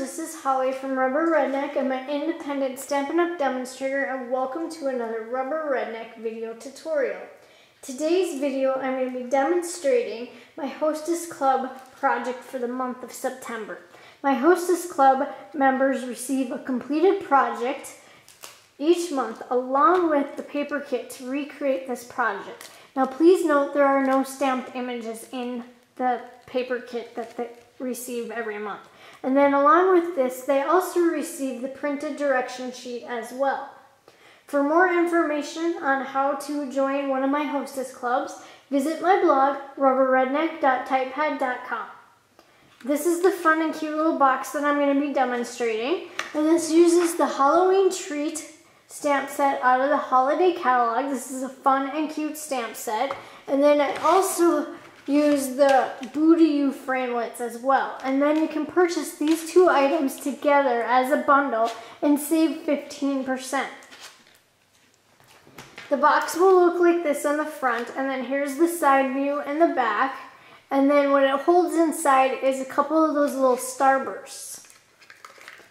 this is Holly from Rubber Redneck. I'm an independent Stampin' Up! Demonstrator and welcome to another Rubber Redneck video tutorial. Today's video I'm going to be demonstrating my Hostess Club project for the month of September. My Hostess Club members receive a completed project each month along with the paper kit to recreate this project. Now please note there are no stamped images in the paper kit that they receive every month. And then along with this, they also receive the printed direction sheet as well. For more information on how to join one of my Hostess Clubs, visit my blog, rubberredneck.typepad.com. This is the fun and cute little box that I'm going to be demonstrating. And this uses the Howl-o-ween treat stamp set out of the holiday catalog. This is a fun and cute stamp set. And then I also use the Booty You framelits as well. And then you can purchase these two items together as a bundle and save 15%. The box will look like this on the front, and then here's the side view and the back. And then what it holds inside is a couple of those little starbursts.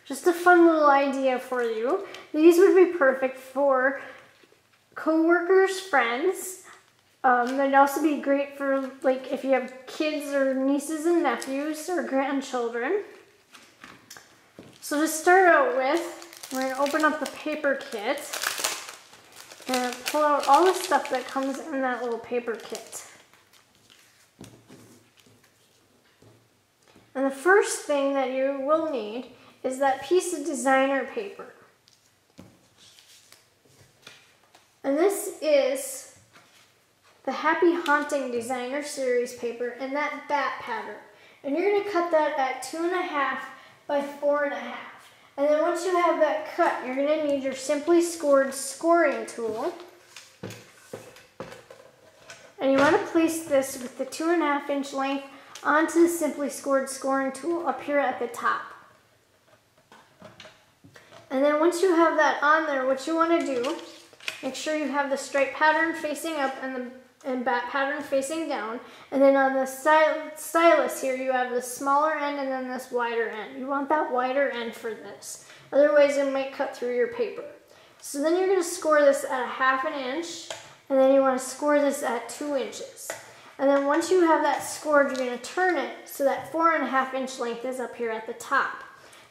Just a fun little idea for you. These would be perfect for co-workers, friends. They'd also be great for like if you have kids or nieces and nephews or grandchildren. So to start out with, we're going to open up the paper kit and pull out all the stuff that comes in that little paper kit. And the first thing that you will need is that piece of designer paper. And this is the Happy Haunting Designer Series paper in that bat pattern. And you're going to cut that at 2.5 by 4.5. And then once you have that cut, you're going to need your Simply Scored scoring tool. And you want to place this with the 2.5 inch length onto the Simply Scored scoring tool up here at the top. And then once you have that on there, what you want to do, make sure you have the stripe pattern facing up and bat pattern facing down. And then on the stylus here, you have the smaller end and then this wider end. You want that wider end for this. Otherwise, it might cut through your paper. So then you're going to score this at 1/2 inch, and then you want to score this at 2 inches. And then once you have that scored, you're going to turn it so that 4.5 inch length is up here at the top.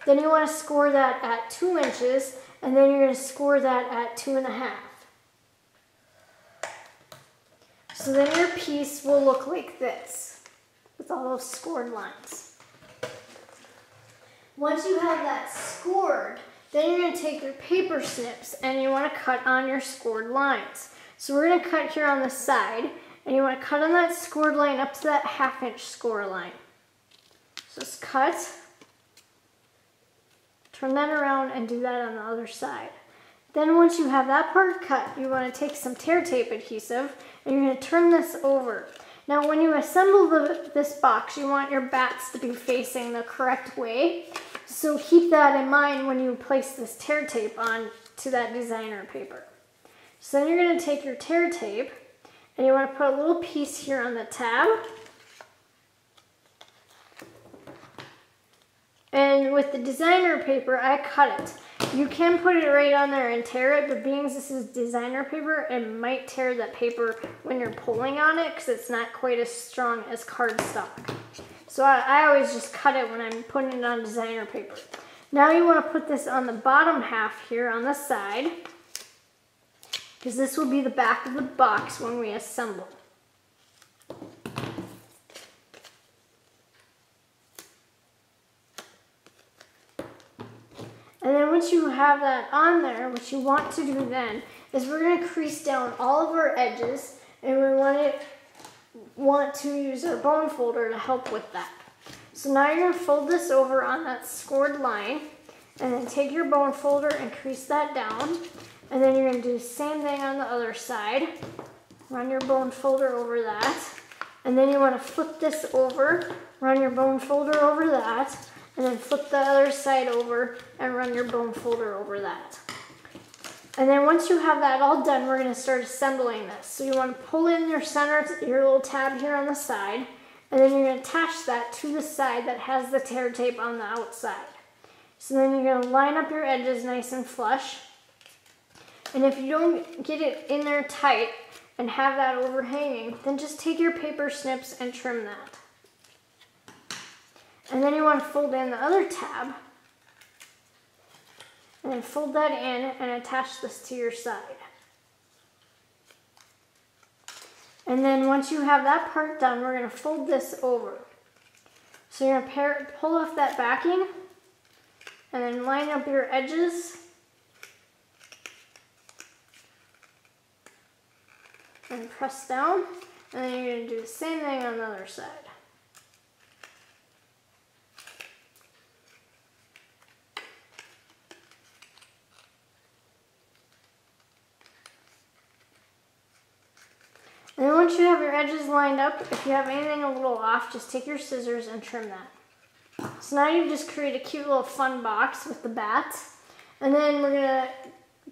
Then you want to score that at 2 inches, and then you're going to score that at 2.5. So then your piece will look like this, with all those scored lines. Once you have that scored, then you're going to take your paper snips and you want to cut on your scored lines. So we're going to cut here on the side, and you want to cut on that scored line up to that 1/2 inch score line. So just cut, turn that around and do that on the other side. Then once you have that part cut, you want to take some tear tape adhesive and you're going to turn this over. Now when you assemble this box, you want your bats to be facing the correct way. So keep that in mind when you place this tear tape on to that designer paper. So then you're going to take your tear tape and you want to put a little piece here on the tab. And with the designer paper, I cut it. You can put it right on there and tear it, but being this is designer paper, it might tear that paper when you're pulling on it because it's not quite as strong as cardstock. So I always just cut it when I'm putting it on designer paper. Now you want to put this on the bottom half here on the side, because this will be the back of the box when we assemble. And then once you have that on there, what you want to do then is we're going to crease down all of our edges, and we want to use our bone folder to help with that. So now you're going to fold this over on that scored line, and then take your bone folder and crease that down. And then you're going to do the same thing on the other side. Run your bone folder over that. And then you want to flip this over, run your bone folder over that, and then flip the other side over and run your bone folder over that. And then once you have that all done, we're going to start assembling this. So you want to pull in your center, your little tab here on the side, and then you're going to attach that to the side that has the tear tape on the outside. So then you're going to line up your edges nice and flush. And if you don't get it in there tight and have that overhanging, then just take your paper snips and trim that. And then you want to fold in the other tab. And then fold that in and attach this to your side. And then once you have that part done, we're going to fold this over. So you're going to pull off that backing and then line up your edges. And press down, and then you're going to do the same thing on the other side. And then once you have your edges lined up, if you have anything a little off, just take your scissors and trim that. So now you've just created a cute little fun box with the bats. And then we're going to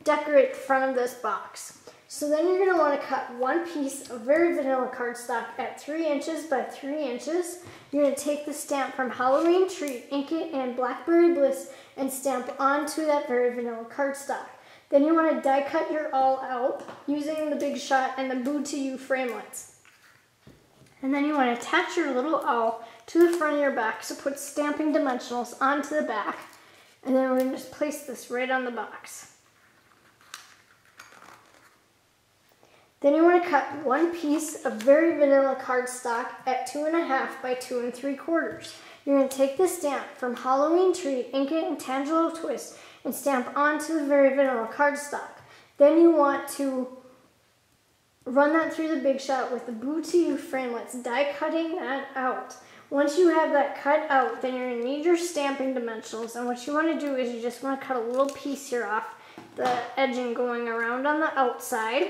decorate the front of this box. So then you're going to want to cut one piece of very vanilla cardstock at 3 inches by 3 inches. You're going to take the stamp from Howl-o-ween Treat, ink it in Blackberry Bliss, and stamp onto that very vanilla cardstock. Then you want to die cut your awl out using the Big Shot and the Boo to You framelits. And then you want to attach your little owl to the front of your back, so put stamping dimensionals onto the back. And then we're going to just place this right on the box. Then you want to cut one piece of very vanilla cardstock at 2.5 by 2 3/4. You're going to take the stamp from Howl-o-ween Treat, ink it in Tangelo Twist, and stamp onto the very vanilla cardstock. Then you want to run that through the Big Shot with the Boo to You framelits, die cutting that out. Once you have that cut out, then you're going to need your stamping dimensionals, and what you want to do is you just want to cut a little piece here off the edging going around on the outside.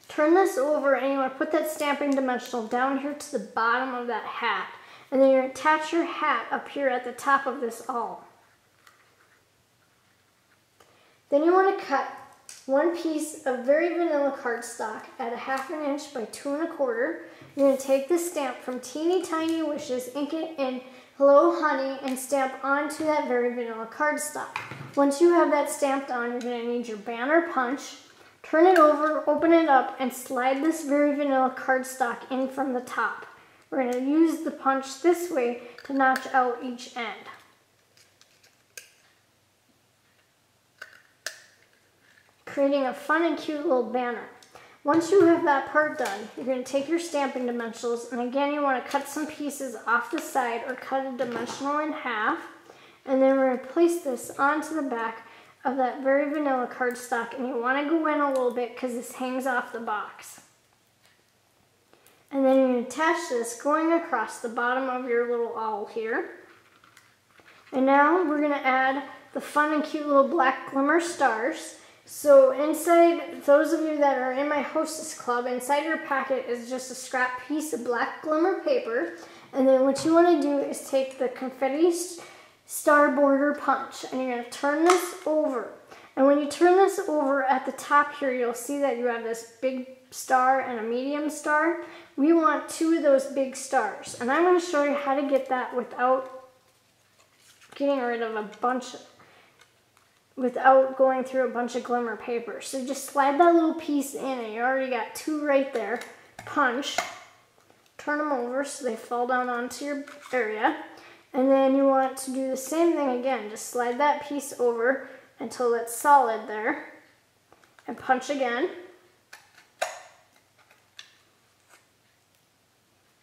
Turn this over and you want to put that stamping dimensional down here to the bottom of that hat. And then you're going to attach your hat up here at the top of this awl. Then you want to cut one piece of very vanilla cardstock at 1/2 inch by 2 1/4. You're going to take the stamp from Teeny Tiny Wishes, ink it in Hello Honey, and stamp onto that very vanilla cardstock. Once you have that stamped on, you're going to need your banner punch. Turn it over, open it up, and slide this very vanilla cardstock in from the top. We're going to use the punch this way to notch out each end. Creating a fun and cute little banner. Once you have that part done, you're going to take your stamping dimensionals, and again you want to cut some pieces off the side or cut a dimensional in half. And then we're going to place this onto the back of that very vanilla cardstock, and you want to go in a little bit because this hangs off the box. And then you're going to attach this going across the bottom of your little owl here. And now we're going to add the fun and cute little black glimmer stars. So inside, those of you that are in my Hostess Club, inside your packet is just a scrap piece of black glimmer paper. And then what you want to do is take the confetti star border punch, and you're going to turn this over. And when you turn this over at the top here, you'll see that you have this big star and a medium star. We want 2 of those big stars, and I'm going to show you how to get that without getting rid of without going through a bunch of glimmer paper. So just slide that little piece in, and you already got 2 right there. Punch, turn them over so they fall down onto your area. And then you want to do the same thing again. Just slide that piece over until it's solid there. And punch again.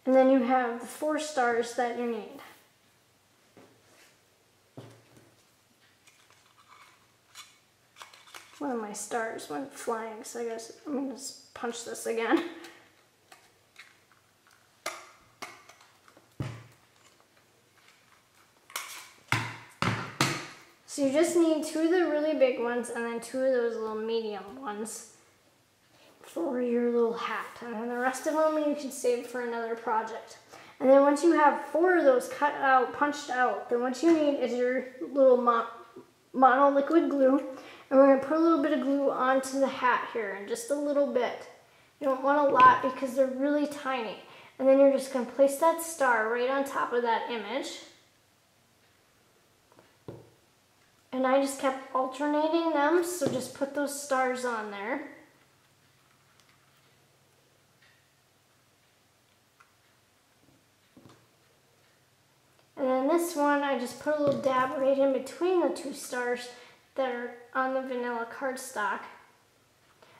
And then you have the 4 stars that you need. One of my stars went flying, so I guess I'm going to just punch this again. So you just need 2 of the really big ones and then 2 of those little medium ones for your little hat. And then the rest of them you can save for another project. And then once you have 4 of those cut out, punched out, then what you need is your little mono liquid glue. And we're going to put a little bit of glue onto the hat here, and just a little bit. You don't want a lot because they're really tiny. And then you're just going to place that star right on top of that image. And I just kept alternating them, so just put those stars on there. And then this one, I just put a little dab right in between the two stars that are on the vanilla cardstock.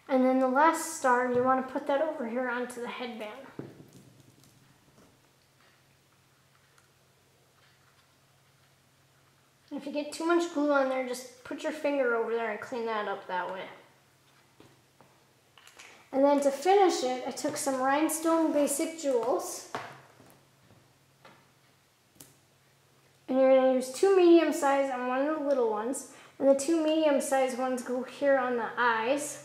And then the last star, you want to put that over here onto the headband. If you get too much glue on there, just put your finger over there and clean that up that way. And then to finish it, I took some rhinestone basic jewels. And you're going to use 2 medium size on one of the little ones. And the 2 medium size ones go here on the eyes.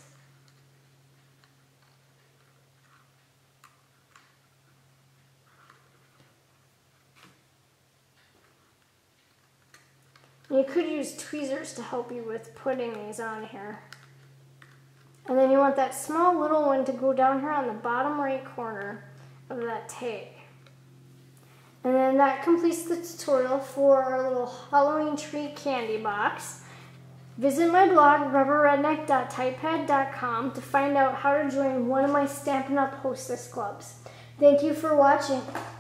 You could use tweezers to help you with putting these on here. And then you want that small little one to go down here on the bottom right corner of that tag. And then that completes the tutorial for our little Halloween tree candy box. Visit my blog, rubberredneck.typepad.com, to find out how to join one of my Stampin' Up! Hostess clubs. Thank you for watching.